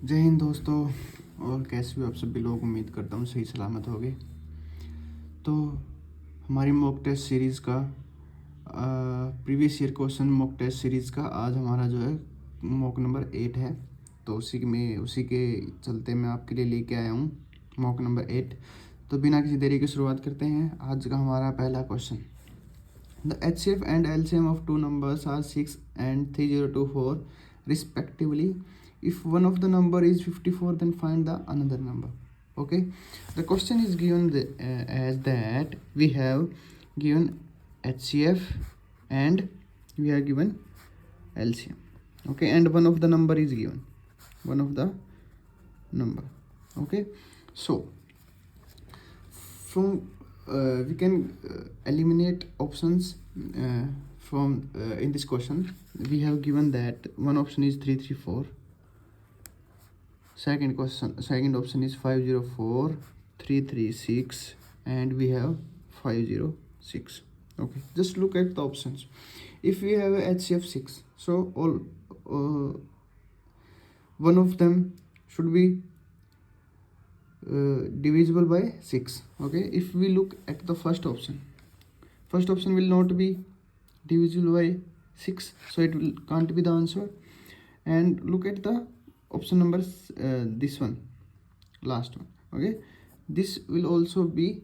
जय हिंद दोस्तों। और कैसे हो आप सभी लोग? उम्मीद करता हूँ सही सलामत होगे। तो हमारी मॉक टेस्ट सीरीज़ का previous year question mock test series का आज हमारा जो है मॉक नंबर 8 है। तो उसी के चलते मैं आपके लिए लेके आया हूँ मॉक नंबर 8। तो बिना किसी देरी की शुरुआत करते हैं आज का हमारा पहला question. The HCF and LCM of two numbers are 6 and 3024 respectively. If one of the number is 54, then find the another number. Okay, the question is given as that we have given HCF and we are given LCM. Okay, and one of the number is given, one of the number. Okay, so from we can eliminate options from in this question. We have given that one option is 334, second option is 504, 336, and we have 506. Okay, just look at the options. If we have a HCF 6, so all one of them should be divisible by 6. Okay, if we look at the first option will not be divisible by 6, so it can't be the answer. And look at the option number this one, last one. Okay, this will also be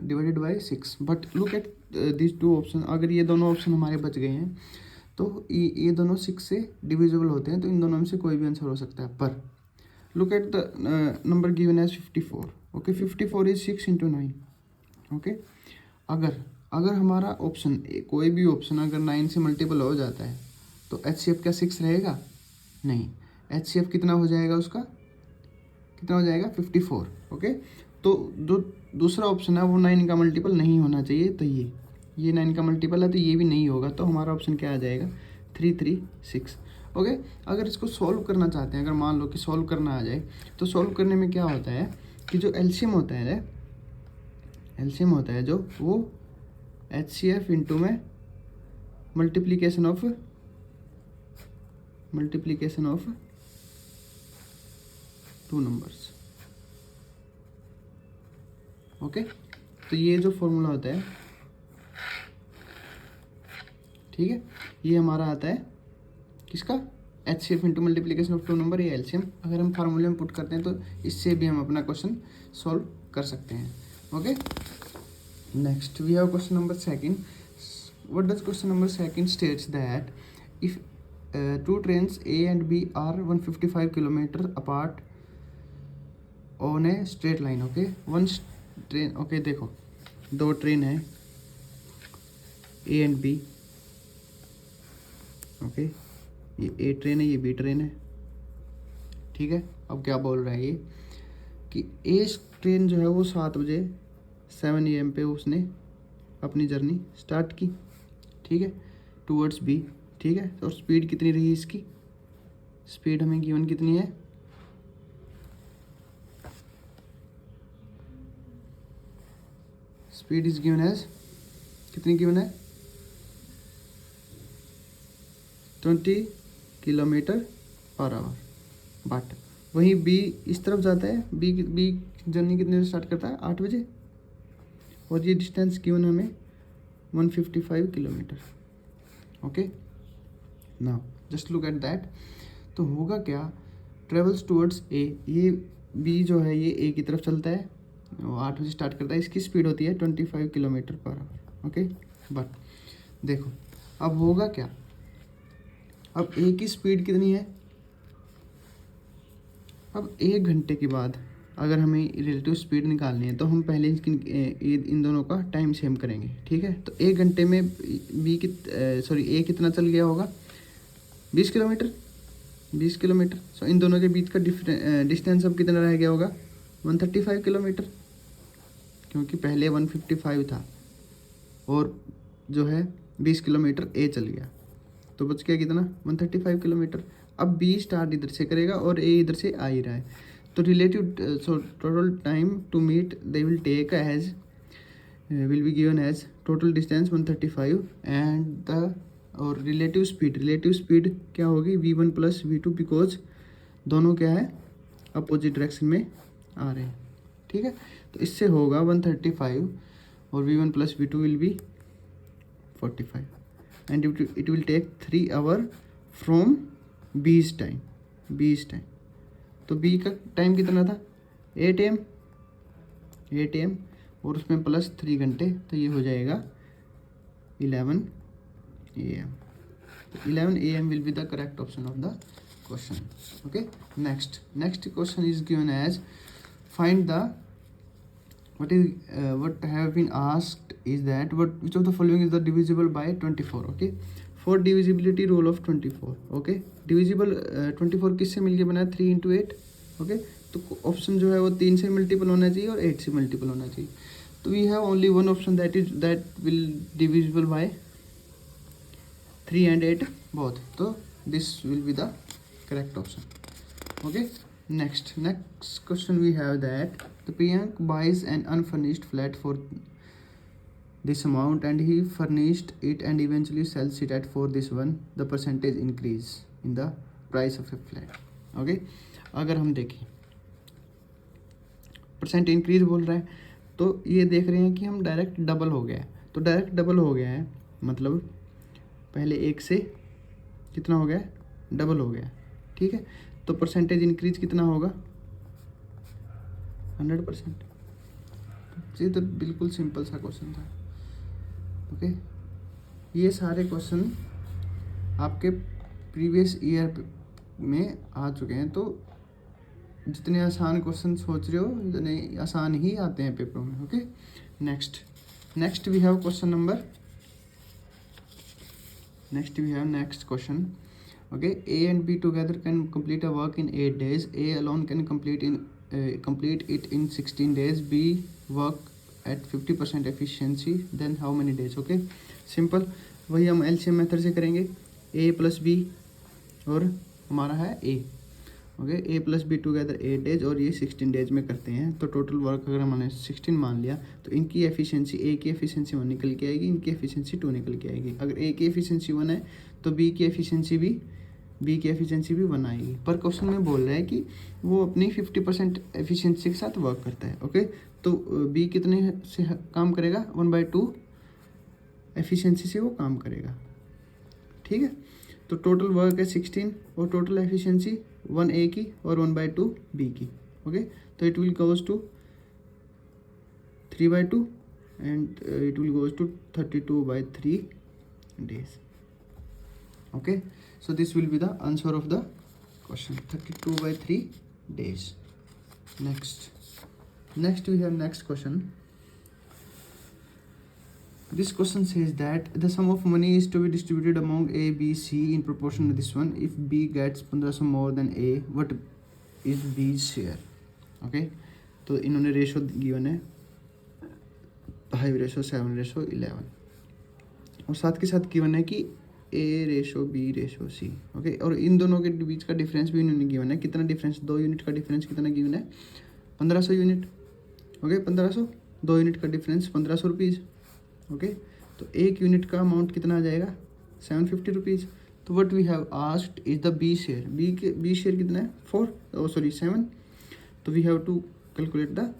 divided by 6. But look at these two options. अगर ये दोनों option हमारे बच गए हैं तो ये दोनों 6 से डिविजिबल होते हैं, तो इन दोनों में से कोई भी आंसर हो सकता है। पर look at the number given as 54. Okay, 54 is 6 into 9. Okay, अगर हमारा ऑप्शन कोई भी ऑप्शन अगर 9 से मल्टीपल हो जाता है तो HCF क्या 6 रहेगा? नहीं, HCF कितना हो जाएगा? उसका कितना हो जाएगा? 54. ओके, तो जो दूसरा ऑप्शन है वो 9 का मल्टीपल नहीं होना चाहिए, तो ये 9 का मल्टीपल है तो ये भी नहीं होगा, तो हमारा ऑप्शन क्या आ जाएगा? 336. ओके, अगर इसको सॉल्व करना चाहते हैं, अगर मान लो कि सॉल्व करना आ जाए, तो सॉल्व करने में क्या होता है कि जो एलसीएम होता है जो वो HCF इंटू में multiplication of two numbers. Okay, तो ये जो फॉर्मूला होता है, ठीक है, ये हमारा आता है किसका? HCF into multiplication of two number, ये एलसीएम. अगर हम फार्मूले में पुट करते हैं तो इससे भी हम अपना क्वेश्चन सॉल्व कर सकते हैं. Okay, next we have question number second. What does question number second states that if two trains A and B are 155 kilometer apart on a straight line. Okay, one train. Okay, देखो दो train है A and B. Okay, ये A train है, ये B train है. ठीक है, अब क्या बोल रहा है ये कि A ट्रेन जो है वो 7 बजे 7 AM पे उसने अपनी जर्नी स्टार्ट की. ठीक है, टूवर्ड्स B. ठीक है, और स्पीड कितनी रही इसकी? स्पीड हमें गिवन कितनी है? स्पीड इज गिवन एज कितनी गिवन है? 20 किलोमीटर पर आवर. बट वहीं बी इस तरफ जाता है, बी जर्नी कितने से स्टार्ट करता है? 8 बजे, और ये डिस्टेंस गिवन हमें 155 kilometre. Okay, now just look at that. तो होगा क्या? Travels towards a. ये बी जो है ये ए की तरफ चलता है, वो 8 बजे स्टार्ट करता है. इसकी स्पीड होती है 25 kilometre per hour. Okay, but देखो अब होगा क्या? अब ए की स्पीड कितनी है? अब 1 घंटे के बाद अगर हमें रिलेटिव स्पीड निकालनी है तो हम पहले इन दोनों का टाइम सेम करेंगे. ठीक है, तो 1 घंटे में ए कितना चल गया होगा? 20 किलोमीटर. सो इन दोनों के बीच का डिस्टेंस अब कितना रह गया होगा? 135 किलोमीटर, क्योंकि पहले 155 था और जो है 20 किलोमीटर ए चल गया, तो बच गया कितना? 135 किलोमीटर. अब बी स्टार्ट इधर से करेगा और ए इधर से आ ही रहा है, तो relative total time to meet they will take as will be given as total distance 135 and the और रिलेटिव स्पीड क्या होगी v1 प्लस v2, बिकॉज दोनों क्या है अपोजिट डायरेक्शन में आ रहे हैं, ठीक है। तो इससे होगा 135 और v1 plus v2 will be 45 and it will take 3 hour from B's time. तो बी का टाइम कितना था 8 AM और उसमें प्लस 3 घंटे, तो ये हो जाएगा 11 AM। तो 11 AM will be the correct option of the question. Okay, next question is given as find the what have been asked is that which of the following is the divisible by 24. Okay, for divisibility rule of 24. Okay, divisible 24 किससे मिलके बना है 3 into 8. Okay, तो option जो है वो 3 से multiple होना चाहिए और 8 से मल्टीपल होना चाहिए। तो we have only one option that will divisible by 3 and 8 both. तो this will be the correct option. Okay, next question we have that the Priyank buys an unfurnished flat for this amount and he furnished it and eventually sells it at for this one, the percentage increase in the price of a flat. Okay, अगर हम देखें percent increase बोल रहा है, तो ये देख रहे हैं कि हम डायरेक्ट डबल हो गया है। तो डायरेक्ट डबल हो गया है मतलब पहले एक से कितना हो गया डबल हो गया, ठीक है। तो परसेंटेज इंक्रीज कितना होगा 100%। ये तो बिल्कुल सिंपल सा क्वेश्चन था। ओके, ये सारे क्वेश्चन आपके प्रीवियस ईयर में आ चुके हैं, तो जितने आसान क्वेश्चन सोच रहे हो उतने आसान ही आते हैं पेपरों में। Okay, next we have question number next question. Okay, A and B together can complete a work in 8 days. A alone can complete it in 16 days. B work at 50% efficiency. Then how many days? Okay, simple, वही हम LCM method से करेंगे। A plus B और हमारा है A। Okay, A plus B together 8 days और ये 16 days में करते हैं। तो टोटल वर्क अगर हमने 16 मान लिया तो इनकी एफिशिएंसी A की एफिशिएंसी 1 निकल के आएगी, इनकी एफिशिएंसी 2 निकल के आएगी। अगर A की एफिशिएंसी 1 है तो B की एफिशिएंसी भी 1 आएगी। पर क्वेश्चन में बोल रहा है कि वो अपनी 50% एफिशिएंसी के साथ वर्क करता है। ओके, तो B कितने से काम करेगा 1/2 एफिशिएंसी से वो काम करेगा, ठीक है। तो टोटल वर्क है 16 और टोटल एफिशिएंसी 1 A की और 1/2 B की। ओके, तो it will goes to 3/2 and it will goes to 32/3 days. Okay, so this will be the answer of the question, 32/3 days. Next we have next question. This question says that the sum of money is to be distributed among A, B, C in proportion to this one. If B gets 1500 more than A, what is B's share? Okay, तो इन्होंने ratio given है 5:7:11 और साथ के साथ given है कि A:B:C। Okay, और इन दोनों के बीच का डिफरेंस भी इन्होंने गिवन है। कितना डिफरेंस 2 यूनिट का डिफरेंस कितना गिवन है 1500 यूनिट। ओके, 1500, 2 यूनिट का डिफरेंस 1500 रुपीज़। ओके, तो 1 यूनिट का अमाउंट कितना आ जाएगा 750 रुपीज़। तो what we have asked is the B share. B share कितना है 7। तो we have to calculate the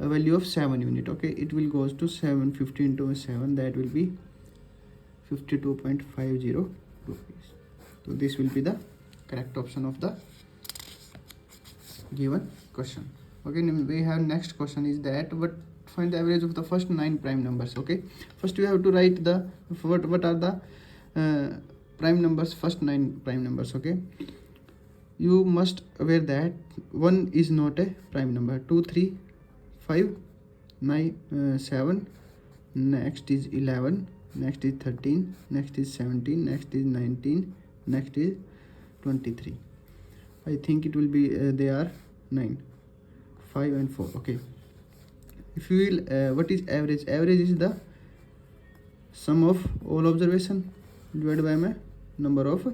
value of 7 unit. Okay, it will goes to 750 into 7, that will be 52.50 rupees. So this will be the correct option of the given question. Okay, we have next question is that what find the average of the first 9 prime numbers. Okay, first we have to write the what are the prime numbers, first 9 prime numbers. Okay, you must aware that 1 is not a prime number, 2 3 5 9 7, next is 11, next is 13, next is 17, next is 19, next is 23. I think it will be they are 9, 5 and 4. Okay, if you will what is average? Average is the sum of all observation divided by my number of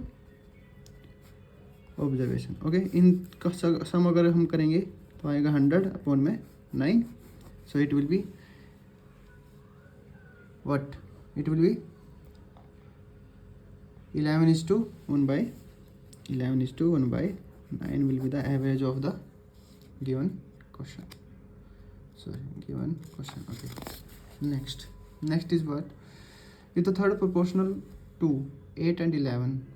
observation. Okay, इनका सम अगर हम करेंगे तो आएगा 100/9. So it will be what? It will be 11 is to 1 by 9 will be the average of the given question. Okay, next is what? If the third proportional to 8 and 11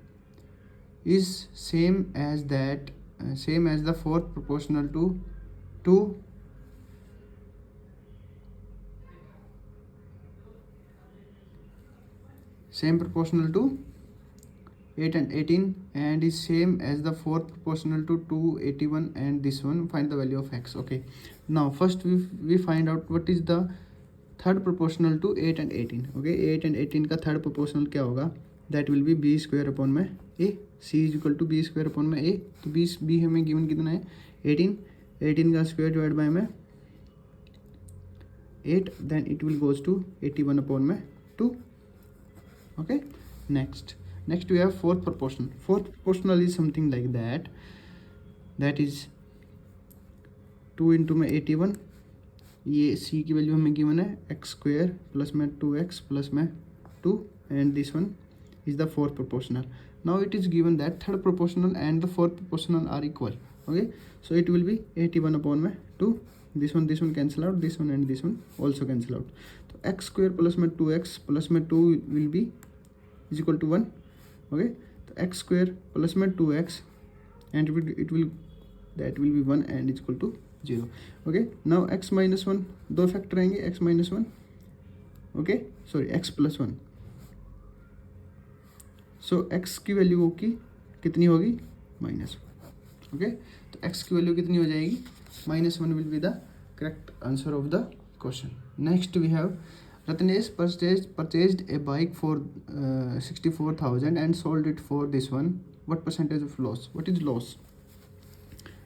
is same as the fourth proportional to 2, same proportional to 8 and 18 and is same as the fourth proportional to 2, 81 and this one, find the value of x. Okay, now first we find out what is the third proportional to 8 and 18. Okay, 8 and 18 का third proportional क्या होगा? That will be b square upon में a. c is equal to b square upon में a. तो b हमें given कितना है? 18 का square divided by में 8, then it will goes to 81 upon में 2. Okay, next we have fourth proportional. Fourth proportional is something like that is 2 into में 81. ये c की वैल्यू हमें गिवन है x स्क्वायर प्लस में 2x प्लस में 2 and this one is the fourth proportional. Now it is given that third proportional and the fourth proportional are equal. Okay, so it will be 81 upon में 2. This one cancel out, this one and this one also cancel out. तो x square plus में 2x plus में 2 will be is equal to 1. Okay, तो x square plus में 2x and it will that will be 1 and is equal to 0. Okay, now x minus 1, दो factor आएंगे x minus 1. Okay, sorry, x plus 1. So x की value होगी कितनी होगी? -1. Okay, तो x की वैल्यू कितनी हो जाएगी? -1 will be the correct answer of the question. Next we have Ratnesh purchased a bike for 64,000 and sold it for this one. What percentage of loss? What is loss?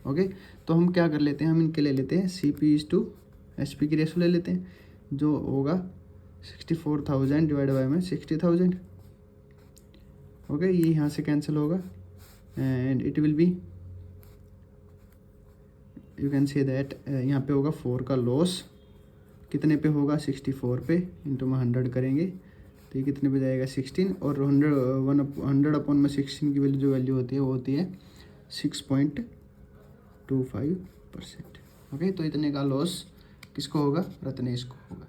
Okay, तो हम क्या कर लेते हैं, हम इनके ले लेते हैं CP/SP की रेशो ले लेते हैं, जो होगा 64,000 डिवाइड बाय में 60,000. ओके, ये यहाँ से कैंसिल होगा and it will B, you can say that यहाँ पे होगा 4 का लॉस. कितने पे होगा? 64 पे इंटू में 100 करेंगे तो ये कितने पे जाएगा? 16. और 100 अपॉन में 16 की वैल्यू जो वैल्यू होती है वो होती है 6.25%. ओके, तो इतने का लॉस किसको होगा? रत्नेश को होगा,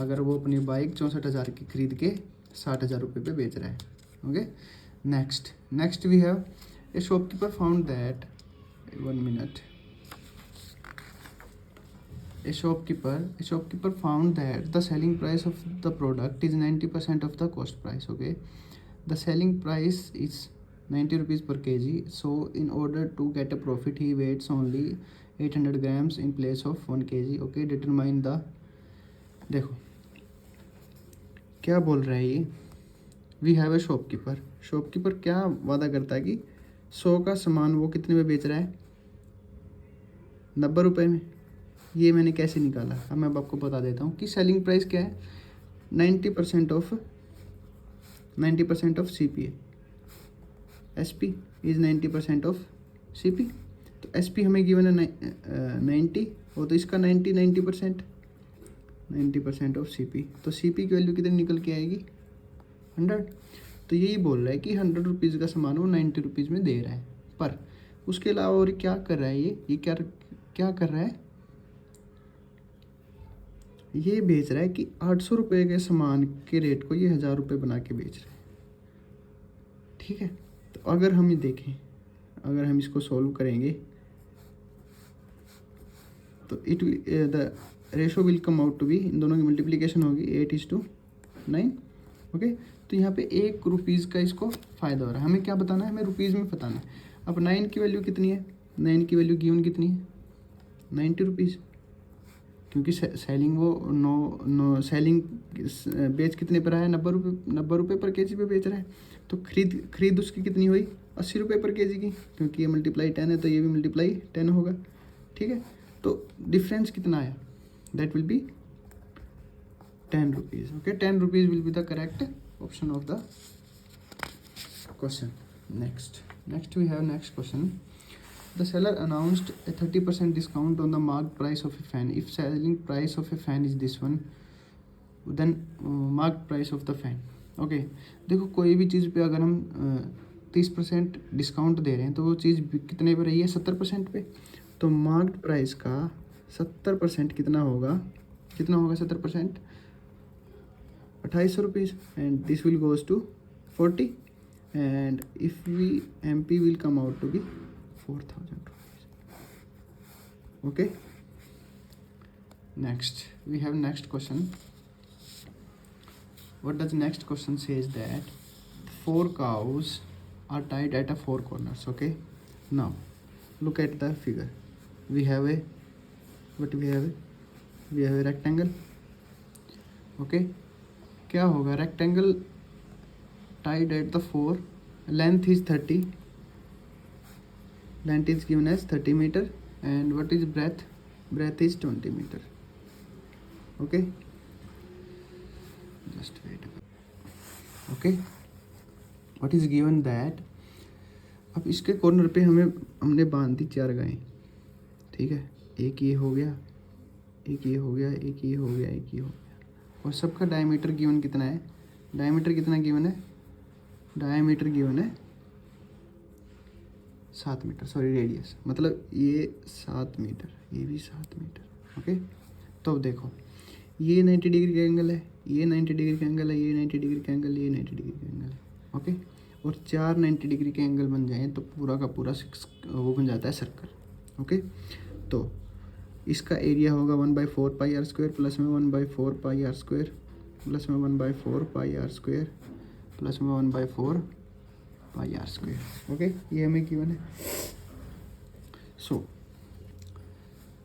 अगर वो अपनी बाइक 64,000 की खरीद के 60,000 रुपये पे बेच रहा है. Okay, next we have a shopkeeper found that 1 minute. A shopkeeper found that the selling price of the product is 90% of the cost price. Okay, the selling price is 90 rupees per kg. So in order to get a profit, he weighs only 800 grams in place of 1 kg. Okay, determine the, देखो क्या बोल रहा है ये. We have a shopkeeper क्या वादा करता है कि 100 का सामान वो कितने में बेच रहा है? 90 रुपये में. ये मैंने कैसे निकाला? अब मैं आपको बता देता हूँ कि सेलिंग प्राइस क्या है? 90% ऑफ CP है. SP is 90% of CP. तो SP हमें गिवन है 90 और तो इसका 90% ऑफ CP. तो CP की वैल्यू कितनी निकल के आएगी? 100. तो यही बोल रहा है कि 100 रुपीज़ का सामान वो 90 रुपीज़ में दे रहा है. पर उसके अलावा और क्या कर रहा है ये क्या कर रहा है? ये बेच रहा है कि 800 रुपये के सामान के रेट को ये 1000 रुपये बना के बेच रहा है. ठीक है, तो अगर हम ये देखें, अगर हम इसको सॉल्व करेंगे तो the ratio will come out to be, इन दोनों की मल्टीप्लिकेशन होगी 8:9. ओके, तो यहाँ पे 1 रुपीज़ का इसको फ़ायदा हो रहा है. हमें क्या बताना है? हमें रुपीज़ में बताना है. अब 9 की वैल्यू कितनी है? 9 की वैल्यू गिवन कितनी है? 90 रुपीज़. क्योंकि सेलिंग वो सेलिंग बेच कितने पर आया? 90 रुपये पर केजी पे बेच रहा है. तो खरीद उसकी कितनी हुई? 80 रुपये पर केजी की, क्योंकि ये मल्टीप्लाई 10 है तो ये भी मल्टीप्लाई 10 होगा. ठीक है, तो डिफरेंस कितना आया? That will be 10 rupees. Okay, 10 rupees will be the correct option of the question. Next we have next question. The seller announced a 30% discount on the marked price of a fan. If selling price of a fan is this one, then marked price of the fan. Okay, देखो कोई भी चीज़ पे अगर हम 30% discount दे रहे हैं तो वो चीज़ कितने पे रही है, 70% पे। तो मार्क्ड प्राइस का 70% कितना होगा, 70%, 2800 rupees, and this will goes to 40, and if we MP will come out to be 4000 rupees. Okay, next we have next question. What does next question says that 4 cows are tied at a 4 corners. Okay, now look at the figure. We have a rectangle. Okay, क्या होगा, rectangle tied at the 4, length is 30, length is given as 30 meter, and what is breadth is 20 meter. Okay, just wait. Okay, what is given that, अब इसके corner पे हमने बांध दी 4 गायें, ठीक है, एक ये हो गया, एक ये हो गया, एक ये हो गया, एक ये हो गया, और सबका डायमीटर गिवन कितना है, डायमीटर कितना गिवन है, डायमीटर गिवन है 7 मीटर, सॉरी रेडियस, मतलब ये 7 मीटर, ये भी 7 मीटर। ओके, तो अब देखो ये 90 डिग्री का एंगल है, ये 90 डिग्री का एंगल है, ये 90 डिग्री का एंगल, ये 90 डिग्री का एंगल है। ओके, और 4 90 डिग्री के एंगल बन जाएँ तो पूरा का पूरा 6 वो बन जाता है सर्कल। ओके, तो इसका एरिया होगा 1/4 पाई आर स्क्वायर प्लस में 1/4 पाई आर स्क्वायर प्लस में 1/4 पाई आर स्क्वायर प्लस में 1/4 पाई आर स्क्वायर। ओके, ये हमें गिवन है। So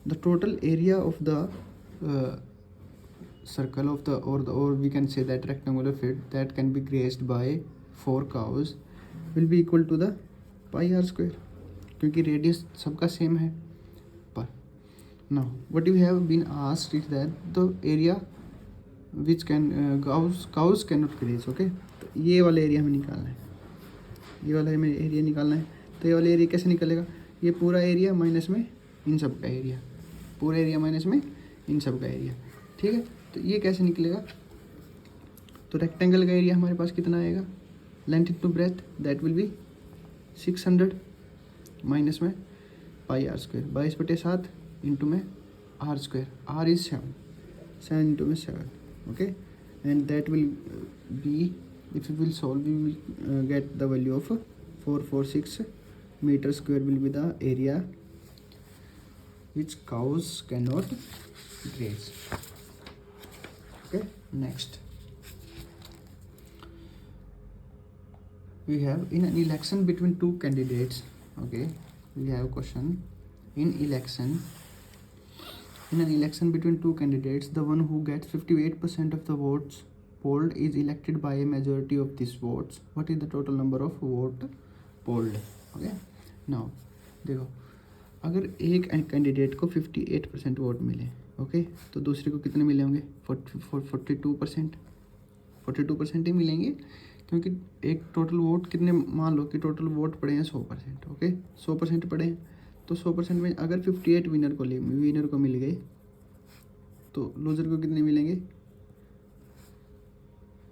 the total area of the circle of the or we can say that rectangular field that can be graced by 4 cows will be equal to the pi r square, क्योंकि radius सबका same है। पर now what you have been asked is that the area which can cows cannot graze। Okay, तो ये वाला area हमें निकालना है, ये वाला हमें एरिया निकालना है। तो ये वाला एरिया कैसे निकलेगा, ये पूरा एरिया माइनस में इन सब का एरिया, पूरा एरिया माइनस में इन सब का एरिया, ठीक है। तो ये कैसे निकलेगा, तो रेक्टेंगल का एरिया हमारे पास कितना आएगा, length into breadth, that will be 600 minus में पाई आर स्क्वायर 22/7 इंटू में r square, r is 7 into में 7। Okay, and that will be, if you will solve we will get the value of 446 meter square will be the area which cows can not graze. Okay, next we have in an election between 2 candidates. Okay, we have a question. In an election between 2 candidates, the one who gets 58% of the votes polled is elected by a majority of these votes. What is the total number of vote polled? Okay, now देखो, अगर एक candidate को 58% vote मिले, okay, तो दूसरे को कितने मिले होंगे, 42% ही मिलेंगे, क्योंकि एक टोटल वोट कितने, मान लो कि टोटल वोट पड़े हैं 100%। ओके, 100% पड़े हैं, तो 100% में अगर 58 विनर को मिल गए तो लूज़र को कितने मिलेंगे,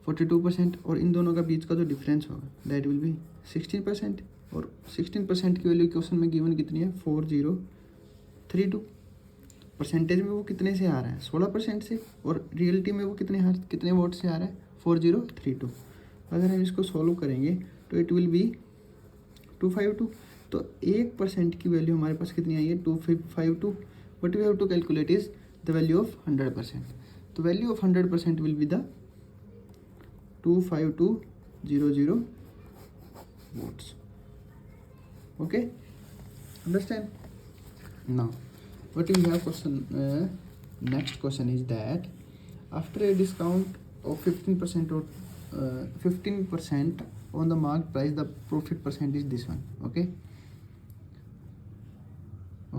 42%, और इन दोनों का बीच का जो डिफरेंस होगा दैट विल बी 16%, और 16% की वैल्यू क्वेश्चन में गिवन कितनी है, 4032। परसेंटेज में वो कितने से आ रहा है, 16% से, और रियलिटी में वो कितने वोट से आ रहा है, 4032। अगर हम इसको सॉल्व करेंगे तो इट विल बी 252। तो 1% की वैल्यू हमारे पास कितनी आई है, 252। But we have to calculate is the value of 100%। तो value of 100% will be the 25200 votes. Okay, understand? Now what we have question, next question is that after a discount of 15% or 15% on the marked price, the profit percent is this one.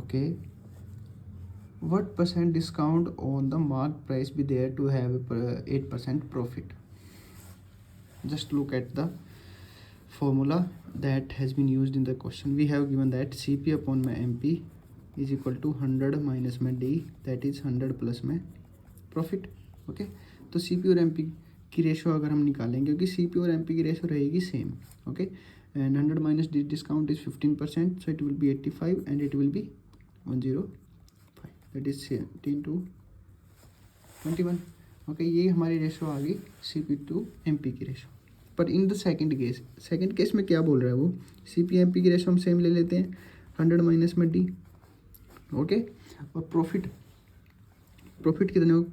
Okay, what percent discount on the marked price be there to have 8% profit? Just look at the formula that has been used in the question. We have given that CP upon my MP is equal to 100 minus my D, that is 100 plus my profit. Okay, तो CP और MP की ratio अगर हम निकालें, क्योंकि CP और MP की ratio रहेगी same, okay, and 100 minus discount is 15%, so it will B 85 and it will B 105, that is 17 to 21, okay. ये हमारी रेशो आ गई CP to MP की रेशो। पर इन द सेकेंड केस में क्या बोल रहा है वो, CP MP की रेशो हम सेम ले लेते हैं, 100 माइनस में D, ओके। और प्रॉफिट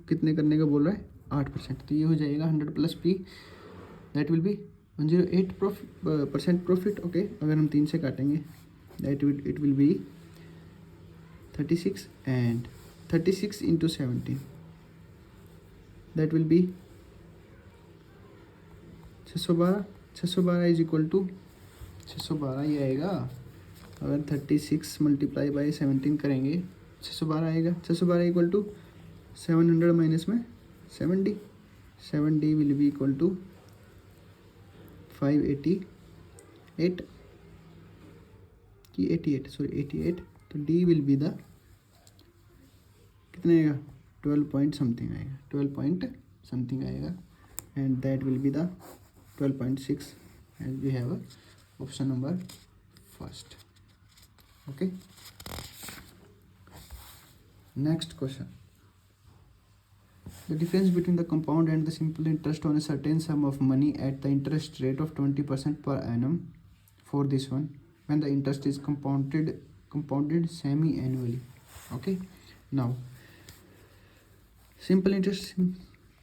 कितने करने का बोल रहा है, 8%, तो ये हो जाएगा 100 plus P, that will be 108% profit, okay. अगर हम 3 से काटेंगे it will be 36 and 36 into 17, that will be 612 is equal to 612 ही आएगा। अगर 36 मल्टीप्लाई बाई 17 करेंगे 612 आएगा। 612 इक्वल टू 700 माइनस में 70, 7D will be equal to 588 की 88, तो D विल बी द कितने आएगा, 12 पॉइंट समथिंग आएगा, and that will be the 12.6, and we have a option number first, okay। Next question, the difference between the compound and the simple interest on a certain sum of money at the interest rate of 20% per annum for this one, when the interest is compounded semi-annually, okay। Now simple interest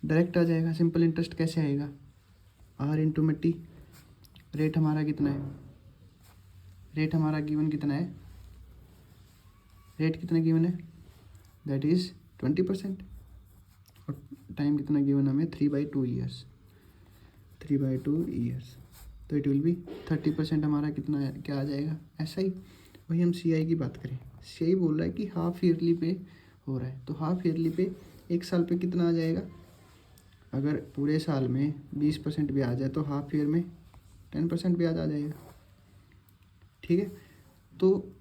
direct आ जाएगा। Simple interest कैसे आएगा, R into में T, rate हमारा कितना है, rate हमारा given कितना है, रेट कितना गिवन है, दैट इज़ 20%, और टाइम कितना गिवन हमें, 3/2 ईयर्स, तो इट विल बी 30%, हमारा कितना है, क्या आ जाएगा, SI। वही हम CI की बात करें, CI बोल रहा है कि हाफ ईयरली पे हो रहा है, तो हाफ ईयरली पे एक साल पे कितना आ जाएगा, अगर पूरे साल में 20% ब्याज है तो हाफ ईयर में 10% ब्याज आ जाएगा, ठीक है। तो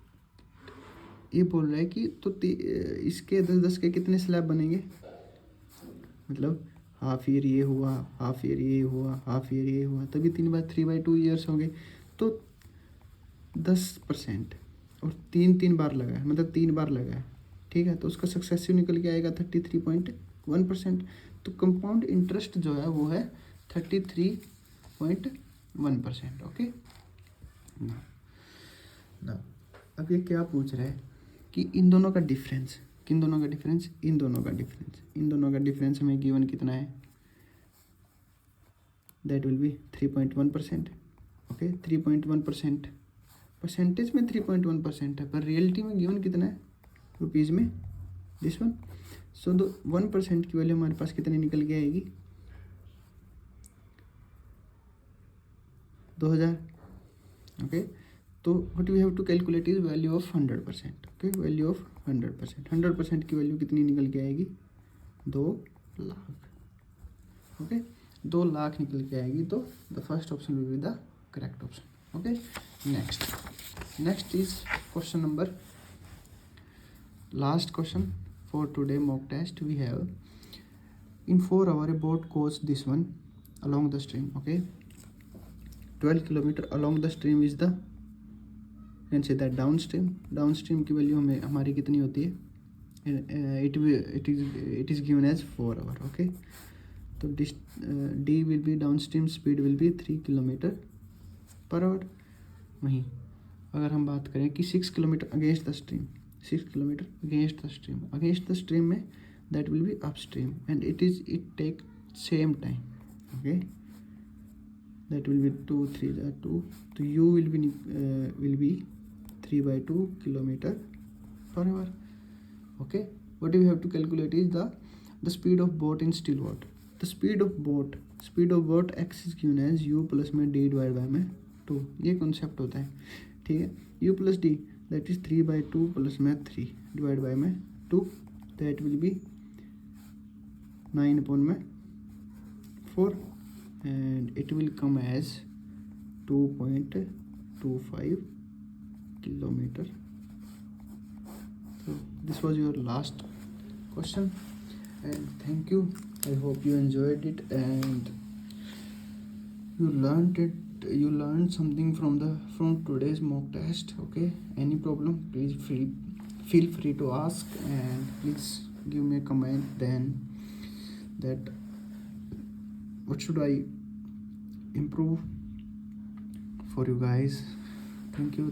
ये बोल रहा है कि तो इसके 10-10 के कितने स्लैब बनेंगे, मतलब हाफ ईयर ये हुआ, हाफ ईयर ये हुआ, हाफ ईयर ये हुआ, तभी 3/2 ईयर्स होंगे, तो 10% और 3 बार लगा है, मतलब 3 बार लगा है, ठीक है। तो उसका सक्सेसिव निकल के आएगा 33.1%। तो कंपाउंड इंटरेस्ट जो है वो है 33.1%, ओके ना। अब ये क्या पूछ रहा है कि इन दोनों का डिफरेंस, इन दोनों का डिफरेंस हमें गिवन कितना है, that will B 3.1%, okay. 3.1%, percentage में 3.1% है, पर रियलिटी में गिवन कितना है, रुपीज़ में, दिस वन। सो 1% की वैल्यू हमारे पास कितनी निकल के आएगी, 2000, ओके। तो what we have to calculate is value of 100%, okay, value of 100%। 100% की वैल्यू कितनी निकल के आएगी, 2 लाख, ओके, 2 लाख निकल के आएगी। तो the first option will be the correct option, okay. Next is question number, last question for today mock test. We have in 4 hours a boat goes this one along the stream, okay, 12 kilometer along the stream is the, you can say that downstream की value हमें हमारी कितनी होती है, it is given as 4 hours, okay। तो D will be downstream speed will be 3 km/h। वहीं अगर हम बात करें कि 6 kilometre against the stream, 6 kilometre against the stream में that will be upstream and it take same time, okay, that will be 2 3 2, तो U will be 3/2 km/h, okay। what you have to calculate is the speed of boat in still water। the speed of boat x is given as U plus में D divide by में 2, ये concept होता है, ठीक है। U plus D that is 3/2 plus में 3 divide by में 2, that will be 9/4 and it will come as 2.25 kilometre. So this was your last question and thank you. I hope you enjoyed it and you learned something from today's mock test. Okay, any problem, please feel free to ask, and please give me a comment then that what should I improve for you guys. Thank you.